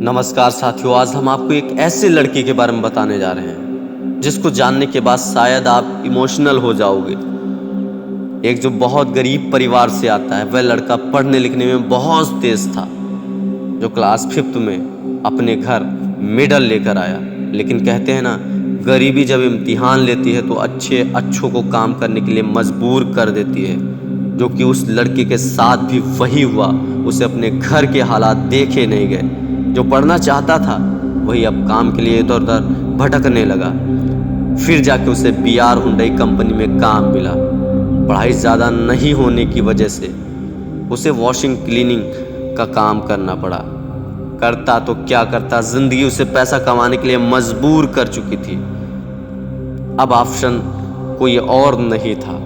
नमस्कार साथियों, आज हम आपको एक ऐसे लड़के के बारे में बताने जा रहे हैं जिसको जानने के बाद शायद आप इमोशनल हो जाओगे। एक जो बहुत गरीब परिवार से आता है, वह लड़का पढ़ने लिखने में बहुत तेज था, जो क्लास 5th में अपने घर मेडल लेकर आया। लेकिन कहते हैं ना, गरीबी जब इम्तिहान लेती है तो अच्छों को काम करने के लिए मजबूर कर देती है, जो कि उस लड़के के साथ भी वही हुआ। उसे अपने घर के हालात देखे नहीं गए। जो पढ़ना चाहता था वही अब काम के लिए इधर उधर भटकने लगा। फिर जाके उसे BR हुंडई कंपनी में काम मिला। पढ़ाई ज़्यादा नहीं होने की वजह से उसे वॉशिंग क्लीनिंग का काम करना पड़ा। करता तो क्या करता, जिंदगी उसे पैसा कमाने के लिए मजबूर कर चुकी थी। अब ऑप्शन कोई और नहीं था।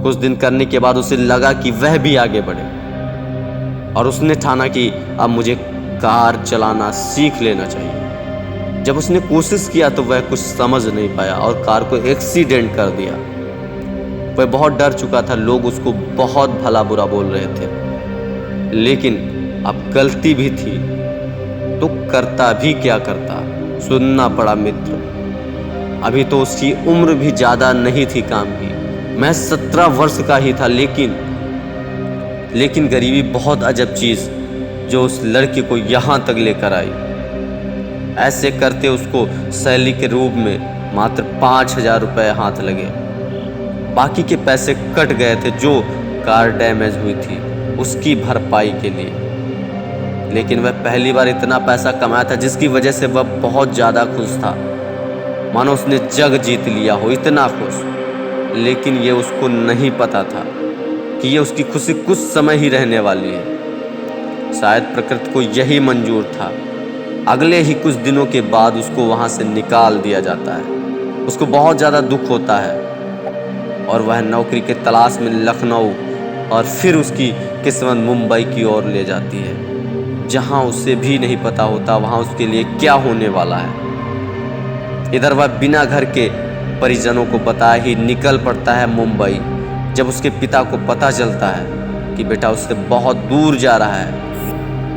कुछ दिन करने के बाद उसे लगा कि वह भी आगे बढ़े, और उसने ठाना कि अब मुझे कार चलाना सीख लेना चाहिए। जब उसने कोशिश किया तो वह कुछ समझ नहीं पाया और कार को एक्सीडेंट कर दिया। वह बहुत डर चुका था, लोग उसको बहुत भला बुरा बोल रहे थे। लेकिन अब गलती भी थी तो करता भी क्या करता, सुनना पड़ा मित्र। अभी तो उसकी उम्र भी ज़्यादा नहीं थी काम की। मैं 17 वर्ष का ही था, लेकिन गरीबी बहुत अजब चीज़ जो उस लड़के को यहाँ तक लेकर आई। ऐसे करते उसको सैलरी के रूप में मात्र 5,000 रुपये हाथ लगे। बाकी के पैसे कट गए थे जो कार डैमेज हुई थी उसकी भरपाई के लिए। लेकिन वह पहली बार इतना पैसा कमाया था जिसकी वजह से वह बहुत ज़्यादा खुश था, मानो उसने जग जीत लिया हो, इतना खुश। लेकिन ये उसको नहीं पता था कि ये उसकी खुशी कुछ समय ही रहने वाली है। शायद प्रकृति को यही मंजूर था। अगले ही कुछ दिनों के बाद उसको वहाँ से निकाल दिया जाता है। उसको बहुत ज़्यादा दुख होता है और वह नौकरी के तलाश में लखनऊ और फिर उसकी किस्मत मुंबई की ओर ले जाती है, जहाँ उसे भी नहीं पता होता वहाँ उसके लिए क्या होने वाला है। इधर वह बिना घर के परिजनों को बताए ही निकल पड़ता है मुंबई। जब उसके पिता को पता चलता है कि बेटा उससे बहुत दूर जा रहा है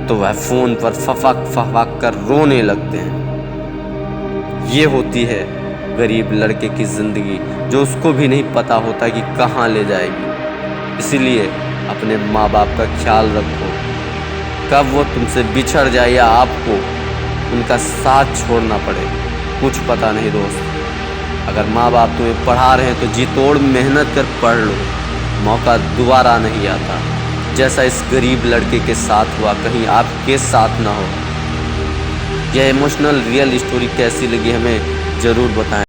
तो वह फ़ोन पर फफक कर रोने लगते हैं। ये होती है गरीब लड़के की ज़िंदगी, जो उसको भी नहीं पता होता कि कहाँ ले जाएगी। इसीलिए अपने माँ बाप का ख्याल रखो, कब वो तुमसे बिछड़ जाए या आपको उनका साथ छोड़ना पड़े, कुछ पता नहीं दोस्त। अगर माँ बाप तुम्हें पढ़ा रहे हैं तो जी तोड़ मेहनत कर पढ़ लो, मौका दोबारा नहीं आता। जैसा इस गरीब लड़के के साथ हुआ, कहीं आपके साथ ना हो। यह इमोशनल रियल स्टोरी कैसी लगी हमें ज़रूर बताएं।